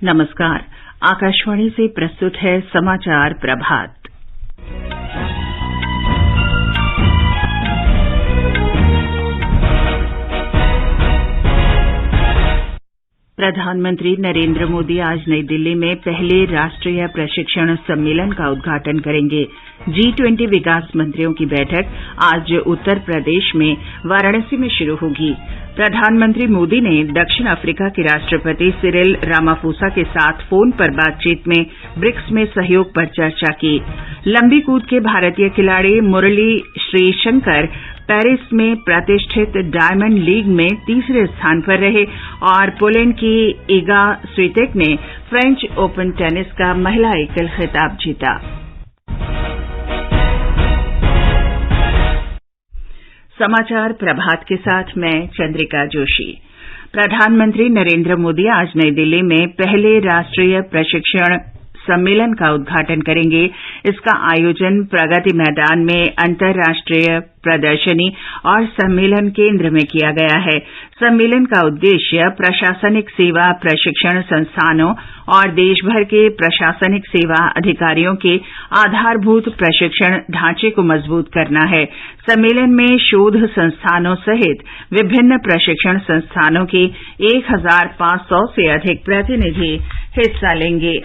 नमस्कार। आकाशवाणी से प्रस्तुत है समाचार प्रभात। प्रधानमंत्री नरेंद्र मोदी आज नई दिल्ली में पहले राष्ट्रीय प्रशिक्षण सम्मेलन का उद्घाटन करेंगे। G20 विकास मंत्रियों की बैठक आज उत्तर प्रदेश में वाराणसी में शुरू होगी। प्रधानमंत्री मोदी ने दक्षिण अफ्रीका के राष्ट्रपति सिरिल रामाफोसा के साथ फोन पर बातचीत में ब्रिक्स में सहयोग पर चर्चा की। लंबी कूद के भारतीय खिलाड़ी मुरली श्रीशंकर पेरिस में प्रतिष्ठित डायमंड लीग में तीसरे स्थान पर रहे और पोलैंड की इगा स्वितेक ने फ्रेंच ओपन टेनिस का महिला एकल खिताब जीता। समाचार प्रभात के साथ मैं चंद्रिका जोशी। प्रधानमंत्री नरेंद्र मोदी आज नई दिल्ली में पहले राष्ट्रीय प्रशिक्षण सम्मेलन का उद्घाटन करेंगे। इसका आयोजन प्रगति मैदान में अंतर्राष्ट्रीय प्रदर्शनी और सम्मेलन केंद्र में किया गया है। सम्मेलन का उद्देश्य प्रशासनिक सेवा प्रशिक्षण संस्थानों और देश भर के प्रशासनिक सेवा अधिकारियों के आधारभूत प्रशिक्षण ढांचे को मजबूत करना है। सम्मेलन में शोध संस्थानों सहित विभिन्न प्रशिक्षण संस्थानों के 1500 से अधिक प्रतिनिधि हिस्सा लेंगे।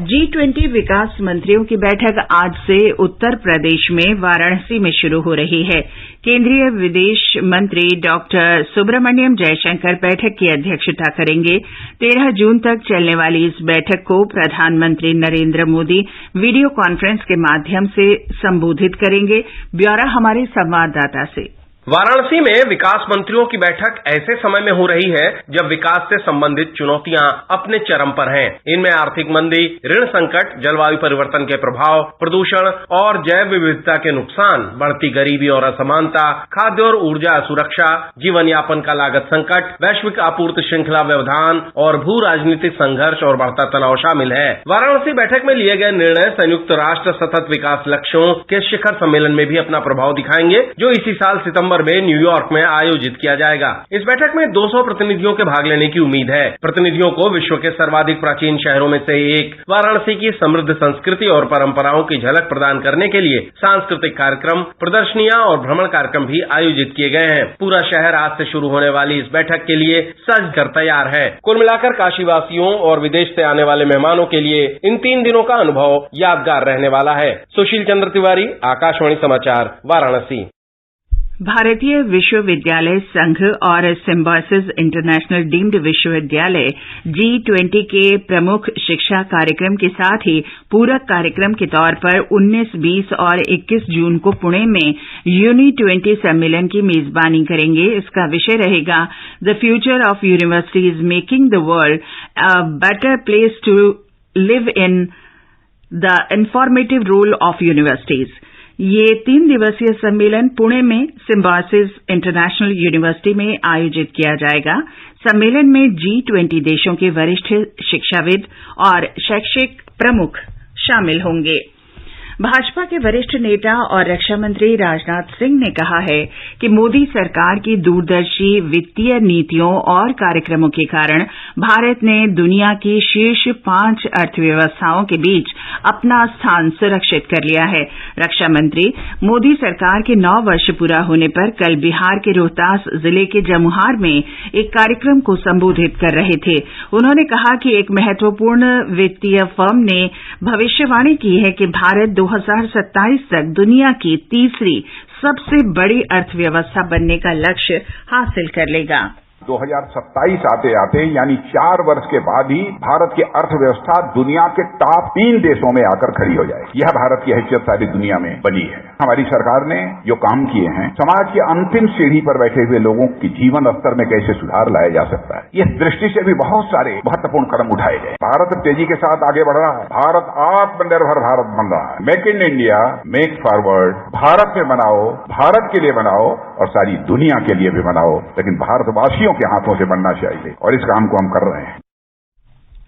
G20 विकास मंत्रियों की बैठक आज से उत्तर प्रदेश में वाराणसी में शुरू हो रही है। केंद्रीय विदेश मंत्री डॉक्टर सुब्रमण्यम जयशंकर बैठक की अध्यक्षता करेंगे। 13 जून तक चलने वाली इस बैठक को प्रधानमंत्री नरेंद्र मोदी वीडियो कॉन्फ्रेंस के माध्यम से संबोधित करेंगे। ब्यौरा हमारे संवाददाता से। वाराणसी में विकास मंत्रियों की बैठक ऐसे समय में हो रही है जब विकास से संबंधित चुनौतियां अपने चरम पर हैं। इनमें आर्थिक मंदी, ऋण संकट, जलवायु परिवर्तन के प्रभाव, प्रदूषण और जैव विविधता के नुकसान, बढ़ती गरीबी और असमानता, खाद्य और ऊर्जा सुरक्षा, जीवन यापन का लागत संकट, वैश्विक आपूर्ति श्रृंखला व्यवधान और भू राजनीतिक संघर्ष और बढ़ता तनाव शामिल है। वाराणसी बैठक में लिए गए निर्णय संयुक्त राष्ट्र सतत विकास लक्ष्यों के शिखर सम्मेलन में भी अपना प्रभाव दिखाएंगे, जो इसी साल सितंबर में न्यूयॉर्क में आयोजित किया जाएगा। इस बैठक में 200 प्रतिनिधियों के भाग लेने की उम्मीद है। प्रतिनिधियों को विश्व के सर्वाधिक प्राचीन शहरों में से एक वाराणसी की समृद्ध संस्कृति और परंपराओं की झलक प्रदान करने के लिए सांस्कृतिक कार्यक्रम, प्रदर्शनियां और भ्रमण कार्यक्रम भी आयोजित किए गए हैं। पूरा शहर आज से शुरू होने वाली इस बैठक के लिए सज कर तैयार है। कुल मिलाकर काशीवासियों और विदेश से आने वाले मेहमानों के लिए इन 3 दिनों का अनुभव यादगार रहने वाला है। सुशील चंद्र तिवारी, आकाशवाणी समाचार, वाराणसी। भारतीय विश्वविद्यालय संघ और सिम्बायोसिस इंटरनेशनल डीम्ड विश्वविद्यालय G20 के प्रमुख शिक्षा कार्यक्रम के साथ ही पूरक कार्यक्रम के तौर पर 19, 20 और 21 जून को पुणे में यूनी20 सम्मेलन की मेजबानी करेंगे। इसका विषय रहेगा the future of universities making the world a better place to live in, the informative role of universities. ये 3 दिवसीय सम्मेलन पुणे में सिम्बायोसिस इंटरनेशनल यूनिवर्सिटी में आयोजित किया जाएगा। सम्मेलन में G20 देशों के वरिष्ठ शिक्षाविद और शैक्षिक प्रमुख शामिल होंगे। भाजपा के वरिष्ठ नेता और रक्षा मंत्री राजनाथ सिंह ने कहा है कि मोदी सरकार की दूरदर्शी वित्तीय नीतियों और कार्यक्रमों के कारण भारत ने दुनिया की शीर्ष 5 अर्थव्यवस्थाओं के बीच अपना स्थान सुरक्षित कर लिया है। रक्षा मंत्री मोदी सरकार के 9 वर्ष पूरा होने पर कल बिहार के रोहतास जिले के जमुहार में एक कार्यक्रम को संबोधित कर रहे थे। उन्होंने कहा कि एक महत्वपूर्ण वित्तीय फर्म ने भविष्यवाणी की है कि भारत 2027 तक दुनिया की तीसरी सबसे बड़ी अर्थव्यवस्था बनने का लक्ष्य हासिल कर लेगा। 2027 आते आते यानी 4 वर्ष के बाद ही भारत की अर्थव्यवस्था दुनिया के टॉप 3 देशों में आकर खड़ी हो जाए। यह भारत की हैसियत सारी दुनिया में बनी है। हमारी सरकार ने जो काम किए हैं, समाज की अंतिम सीढ़ी पर बैठे हुए लोगों की जीवन स्तर में कैसे सुधार लाया जा सकता है, इस दृष्टि से भी बहुत सारे महत्वपूर्ण कदम उठाए गए। भारत तेजी के साथ आगे बढ़ रहा है। भारत आत्मनिर्भर भारत बन रहा है। Make in India, make forward, Bharat में बनाओ, भारत के लिए बनाओ और सारी दुनिया के लिए भी बनाओ, लेकिन भारतवासियों के हाथों से बनना चाहिए और इस काम को हम कर रहे हैं।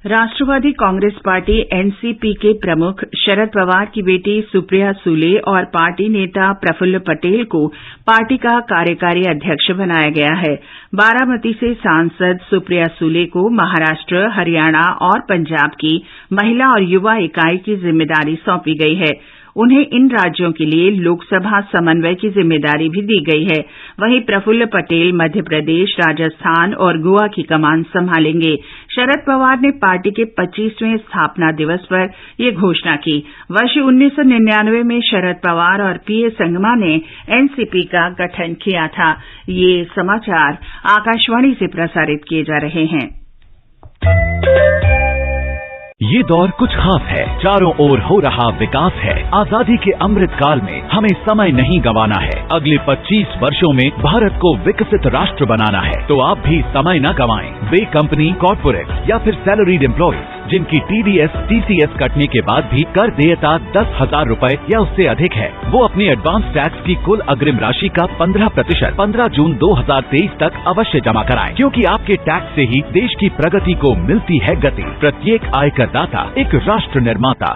राष्ट्रवादी कांग्रेस पार्टी एनसीपी के प्रमुख शरद पवार की बेटी सुप्रिया सुले और पार्टी नेता प्रफुल्ल पटेल को पार्टी का कार्यकारी अध्यक्ष बनाया गया है। बारामती से सांसद सुप्रिया सुले को महाराष्ट्र, हरियाणा और पंजाब की महिला और युवा इकाई की जिम्मेदारी सौंपी गई है। उन्हें इन राज्यों के लिए लोकसभा समन्वय की जिम्मेदारी भी दी गई है। वहीं प्रफुल्ल पटेल मध्य प्रदेश, राजस्थान और गोवा की कमान संभालेंगे। शरद पवार ने पार्टी के 25वें स्थापना दिवस पर यह घोषणा की। वर्ष 1999 में शरद पवार और पीए संगमा ने एनसीपी का गठन किया था। ये समाचार आकाशवाणी से प्रसारित किए जा रहे हैं। ये दौर कुछ खास है, चारों ओर हो रहा विकास है। आजादी के अमृत काल में हमें समय नहीं गंवाना है। अगले 25 वर्षों में भारत को विकसित राष्ट्र बनाना है, तो आप भी समय न गंवाएं। वे कंपनी, कॉर्पोरेट या फिर सैलरीड एम्प्लॉयज जिनकी टीडीएस, टीसीएस कटने के बाद भी कर देयता 10,000 रुपए या उससे अधिक है, वो अपने एडवांस टैक्स की कुल अग्रिम राशि का 15% 15 जून 2023 तक अवश्य जमा कराएं, क्योंकि आपके टैक्स से ही देश की प्रगति को मिलती है गति। प्रत्येक आयकर दाता एक राष्ट्र निर्माता।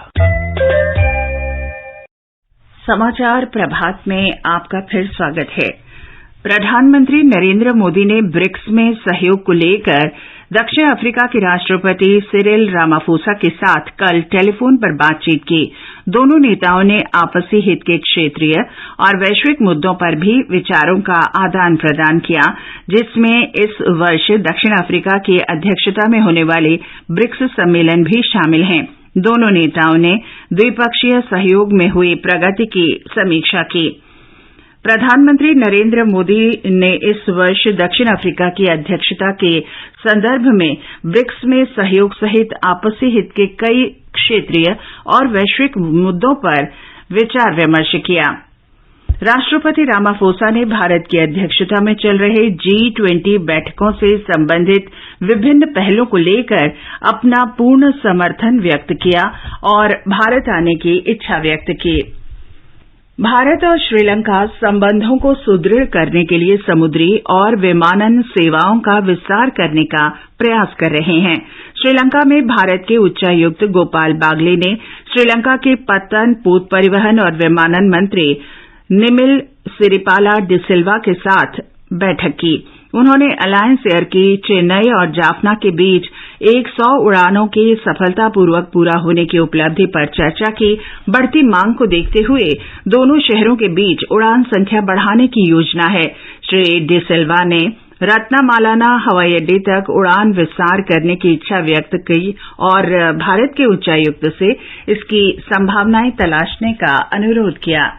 समाचार प्रभात में आपका फिर स्वागत है। प्रधानमंत्री नरेंद्र मोदी ने ब्रिक्स में सहयोग को लेकर दक्षिण अफ्रीका के राष्ट्रपति सिरिल रामाफोसा के साथ कल टेलीफोन पर बातचीत की। दोनों नेताओं ने आपसी हित के क्षेत्रीय और वैश्विक मुद्दों पर भी विचारों का आदान प्रदान किया, जिसमें इस वर्ष दक्षिण अफ्रीका की अध्यक्षता में होने वाले ब्रिक्स सम्मेलन भी शामिल हैं। दोनों नेताओं ने द्विपक्षीय सहयोग में हुई प्रगति की समीक्षा की। प्रधानमंत्री नरेंद्र मोदी ने इस वर्ष दक्षिण अफ्रीका की अध्यक्षता के संदर्भ में ब्रिक्स में सहयोग सहित आपसी हित के कई क्षेत्रीय और वैश्विक मुद्दों पर विचार विमर्श किया। राष्ट्रपति रामाफोसा ने भारत की अध्यक्षता में चल रहे G20 बैठकों से संबंधित विभिन्न पहलों को लेकर अपना पूर्ण समर्थन व्यक्त किया और भारत आने की इच्छा व्यक्त की। भारत और श्रीलंका संबंधों को सुदृढ़ करने के लिए समुद्री और विमानन सेवाओं का विस्तार करने का प्रयास कर रहे हैं। श्रीलंका में भारत के उच्चायुक्त गोपाल बागले ने श्रीलंका के पत्तन, पोत परिवहन और विमानन मंत्री निमिल सिरिपाला डिसिल्वा के साथ बैठक की। उन्होंने अलायंस एयर की चेन्नई और जाफना के बीच 100 उड़ानों के सफलतापूर्वक पूरा होने की उपलब्धि पर चर्चा की। बढ़ती मांग को देखते हुए दोनों शहरों के बीच उड़ान संख्या बढ़ाने की योजना है। श्री डिसिल्वा ने रत्नामालाना हवाई अड्डे तक उड़ान विस्तार करने की इच्छा व्यक्त की और भारत के उच्चायुक्त से इसकी संभावनाएं तलाशने का अनुरोध किया।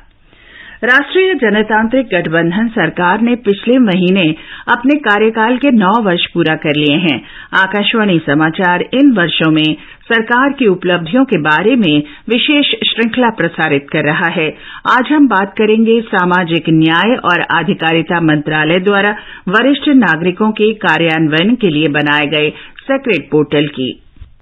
राष्ट्रीय जनतांत्रिक गठबंधन सरकार ने पिछले महीने अपने कार्यकाल के 9 वर्ष पूरा कर लिए हैं। आकाशवाणी समाचार इन वर्षों में सरकार की उपलब्धियों के बारे में विशेष श्रृंखला प्रसारित कर रहा है। आज हम बात करेंगे सामाजिक न्याय और अधिकारिता मंत्रालय द्वारा वरिष्ठ नागरिकों के कार्यान्वयन के लिए बनाए गए सेक्रेट पोर्टल की।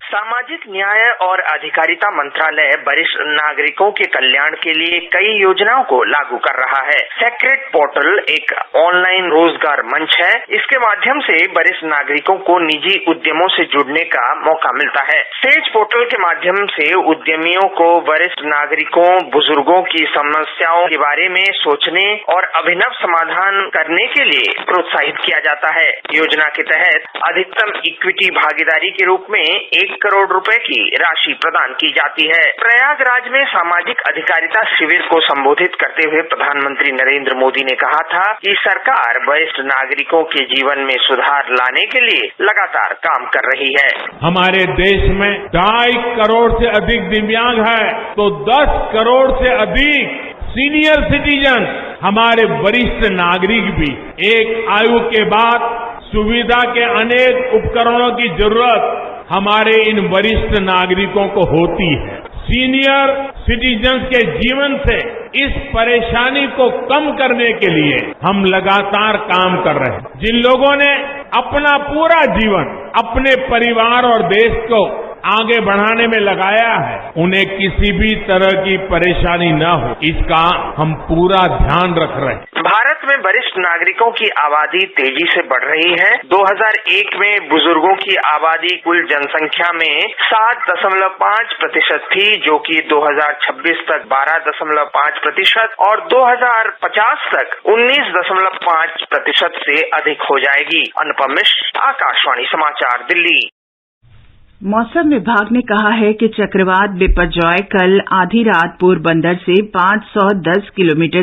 सामाजिक न्याय और अधिकारिता मंत्रालय वरिष्ठ नागरिकों के कल्याण के लिए कई योजनाओं को लागू कर रहा है। सेक्रेट पोर्टल एक ऑनलाइन रोजगार मंच है। इसके माध्यम से वरिष्ठ नागरिकों को निजी उद्यमों से जुड़ने का मौका मिलता है। सेज पोर्टल के माध्यम से उद्यमियों को वरिष्ठ नागरिकों, बुजुर्गों की समस्याओं के बारे में सोचने और अभिनव समाधान करने के लिए प्रोत्साहित किया जाता है। योजना के तहत अधिकतम इक्विटी भागीदारी के रूप में 1 करोड़ रुपए की राशि प्रदान की जाती है। प्रयागराज में सामाजिक अधिकारिता शिविर को संबोधित करते हुए प्रधानमंत्री नरेंद्र मोदी ने कहा था कि सरकार वरिष्ठ नागरिकों के जीवन में सुधार लाने के लिए लगातार काम कर रही है। हमारे देश में 2.5 करोड़ से अधिक दिव्यांग है, तो 10 करोड़ से अधिक सीनियर सिटीजन हमारे वरिष्ठ नागरिक भी। एक आयु के बाद सुविधा के अनेक उपकरणों की जरूरत हमारे इन वरिष्ठ नागरिकों को होती है। सीनियर सिटीजन्स के जीवन से इस परेशानी को कम करने के लिए हम लगातार काम कर रहे हैं। जिन लोगों ने अपना पूरा जीवन अपने परिवार और देश को आगे बढ़ाने में लगाया है, उन्हें किसी भी तरह की परेशानी न हो, इसका हम पूरा ध्यान रख रहे हैं। भारत में वरिष्ठ नागरिकों की आबादी तेजी से बढ़ रही है। 2001 में बुजुर्गों की आबादी कुल जनसंख्या में 7.5% थी, जो कि 2026 तक 12.5% और 2050 तक 19.5% से अधिक हो जाएगी। अनुपम मिश्र, आकाशवाणी समाचार, दिल्ली। मौसम विभाग ने कहा है कि चक्रवात बिपरजॉय कल आधी रात पोरबंदर से 510 किलोमीटर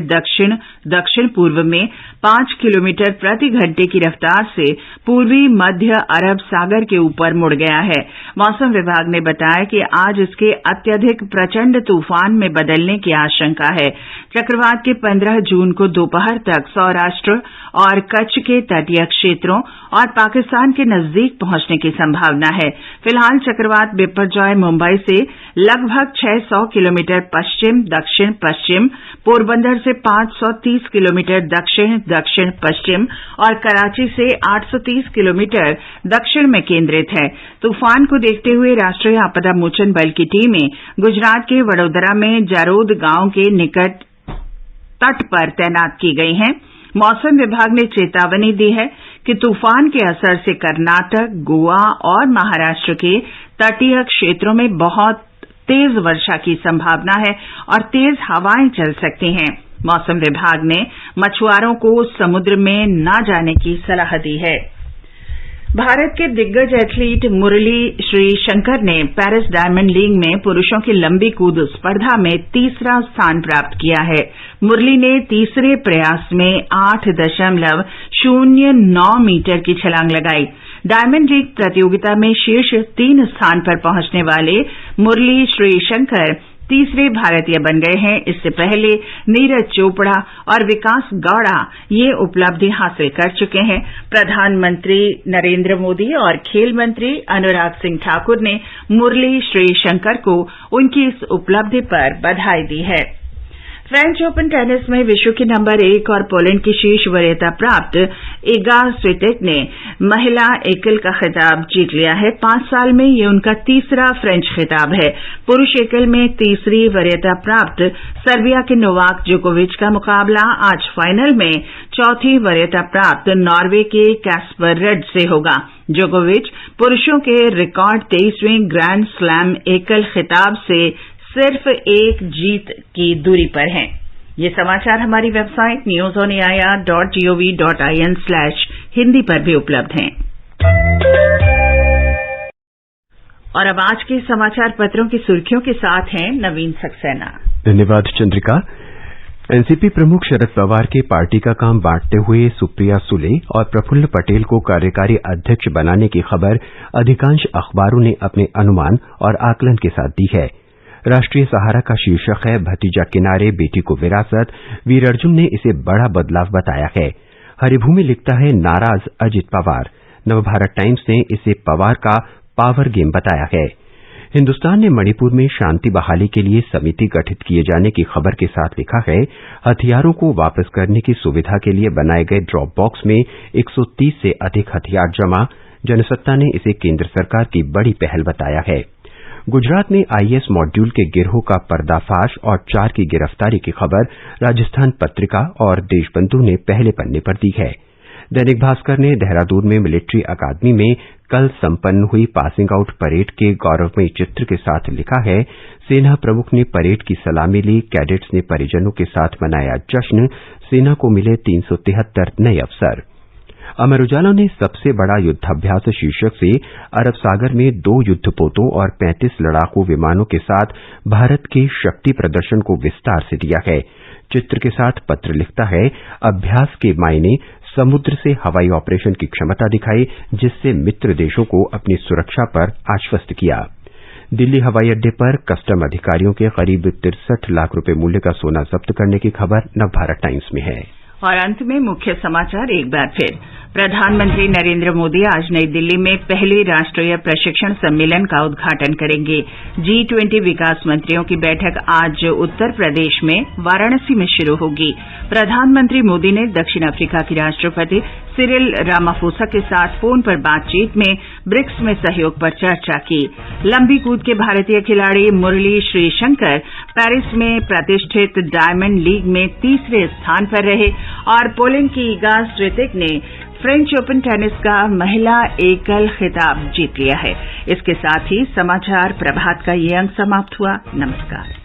दक्षिण पूर्व में 5 किलोमीटर प्रति घंटे की रफ्तार से पूर्वी मध्य अरब सागर के ऊपर मुड़ गया है। मौसम विभाग ने बताया कि आज इसके अत्यधिक प्रचंड तूफान में बदलने की आशंका है। चक्रवात के 15 जून को दोपहर तक सौराष्ट्र और कच्छ के तटीय क्षेत्रों और पाकिस्तान के नजदीक पहुंचने की संभावना है। फिलहाल चक्रवात बिपरजॉय मुंबई से लगभग 600 किलोमीटर पश्चिम दक्षिण पश्चिम, पोरबंदर से 530 किलोमीटर दक्षिण दक्षिण पश्चिम और कराची से 830 किलोमीटर दक्षिण में केंद्रित है। तूफान को देखते हुए राष्ट्रीय आपदा मोचन बल की टीमें गुजरात के वडोदरा में जारोद गांव के निकट तट पर तैनात की गई हैं। मौसम विभाग ने चेतावनी दी है कि तूफान के असर से कर्नाटक, गोवा और महाराष्ट्र के तटीय क्षेत्रों में बहुत तेज वर्षा की संभावना है और तेज हवाएं चल सकती हैं। मौसम विभाग ने मछुआरों को समुद्र में न जाने की सलाह दी है। भारत के दिग्गज एथलीट मुरली श्रीशंकर ने पेरिस डायमंड लीग में पुरुषों की लंबी कूद स्पर्धा में तीसरा स्थान प्राप्त किया है। मुरली ने तीसरे प्रयास में 8.09 मीटर की छलांग लगाई। डायमंड लीग प्रतियोगिता में शीर्ष 3 स्थान पर पहुंचने वाले मुरली श्रीशंकर तीसरे भारतीय बन गए हैं। इससे पहले नीरज चोपड़ा और विकास गौड़ा ये उपलब्धि हासिल कर चुके हैं। प्रधानमंत्री नरेंद्र मोदी और खेल मंत्री अनुराग सिंह ठाकुर ने मुरली श्रीशंकर को उनकी इस उपलब्धि पर बधाई दी है। फ्रेंच ओपन टेनिस में विश्व की नंबर 1 और पोलैंड की शीर्ष वरीयता प्राप्त इगा स्विटेक ने महिला एकल का खिताब जीत लिया है। 5 साल में ये उनका तीसरा फ्रेंच खिताब है। पुरुष एकल में तीसरी वरीयता प्राप्त सर्बिया के नोवाक जोकोविच का मुकाबला आज फाइनल में चौथी वरीयता प्राप्त नॉर्वे के कैस्पर रेड से होगा। जोकोविच पुरुषों के रिकॉर्ड 23वें ग्रैंड स्लैम एकल खिताब से सिर्फ एक जीत की दूरी पर हैं। ये समाचार हमारी वेबसाइट newsonair.gov.in/hindi पर भी उपलब्ध हैं। और अब आज के समाचार पत्रों की सुर्खियों के साथ हैं नवीन सक्सेना। धन्यवाद चंद्रिका। एनसीपी प्रमुख शरद पवार के पार्टी का काम बांटते हुए सुप्रिया सुले और प्रफुल्ल पटेल को कार्यकारी अध्यक्ष बनाने की खबर अधिकांश अखबारों ने अपने अनुमान और आकलन के साथ दी है। राष्ट्रीय सहारा का शीर्षक है भतीजा किनारे बेटी को विरासत, वीर अर्जुन ने इसे बड़ा बदलाव बताया है। हरिभूमि लिखता है नाराज अजित पवार। नवभारत टाइम्स ने इसे पवार का पावर गेम बताया है। हिंदुस्तान ने मणिपुर में शांति बहाली के लिए समिति गठित किए जाने की खबर के साथ लिखा है हथियारों को वापस करने की सुविधा के लिए बनाए गए ड्रॉप बॉक्स में 130 से अधिक हथियार जमा। जनसत्ता ने इसे केंद्र सरकार की बड़ी पहल बताया है। गुजरात में आईएएस मॉड्यूल के गिरोह का पर्दाफाश और 4 की गिरफ्तारी की खबर राजस्थान पत्रिका और देशबंधु ने पहले पन्ने पर दी है। दैनिक भास्कर ने देहरादून में मिलिट्री अकादमी में कल संपन्न हुई पासिंग आउट परेड के गौरवमयी चित्र के साथ लिखा है सेना प्रमुख ने परेड की सलामी ली, कैडेट्स ने परिजनों के साथ मनाया जश्न, सेना को मिले 373 नए अफसर। अमर उजाला ने सबसे बड़ा युद्धाभ्यास शीर्षक से अरब सागर में 2 युद्धपोतों और 35 लड़ाकू विमानों के साथ भारत के शक्ति प्रदर्शन को विस्तार से दिया है। चित्र के साथ पत्र लिखता है अभ्यास के मायने समुद्र से हवाई ऑपरेशन की क्षमता दिखाई, जिससे मित्र देशों को अपनी सुरक्षा पर आश्वस्त किया। दिल्ली हवाई अड्डे पर कस्टम अधिकारियों के करीब 63 लाख रुपए मूल्य का सोना जब्त करने की खबर नवभारत टाइम्स में है। और अंत में मुख्य समाचार एक बार फिर। प्रधानमंत्री नरेंद्र मोदी आज नई दिल्ली में पहले राष्ट्रीय प्रशिक्षण सम्मेलन का उद्घाटन करेंगे। G20 विकास मंत्रियों की बैठक आज उत्तर प्रदेश में वाराणसी में शुरू होगी। प्रधानमंत्री मोदी ने दक्षिण अफ्रीका के राष्ट्रपति सिरिल रामाफोसा के साथ फोन पर बातचीत में ब्रिक्स में सहयोग पर चर्चा की। लंबी कूद के भारतीय खिलाड़ी मुरली श्रीशंकर पेरिस में प्रतिष्ठित डायमंड लीग में तीसरे स्थान पर रहे और पोलैंड की इगा स्विएटेक ने फ्रेंच ओपन टेनिस का महिला एकल खिताब जीत लिया है। इसके साथ ही समाचार प्रभात का ये अंक समाप्त हुआ। नमस्कार।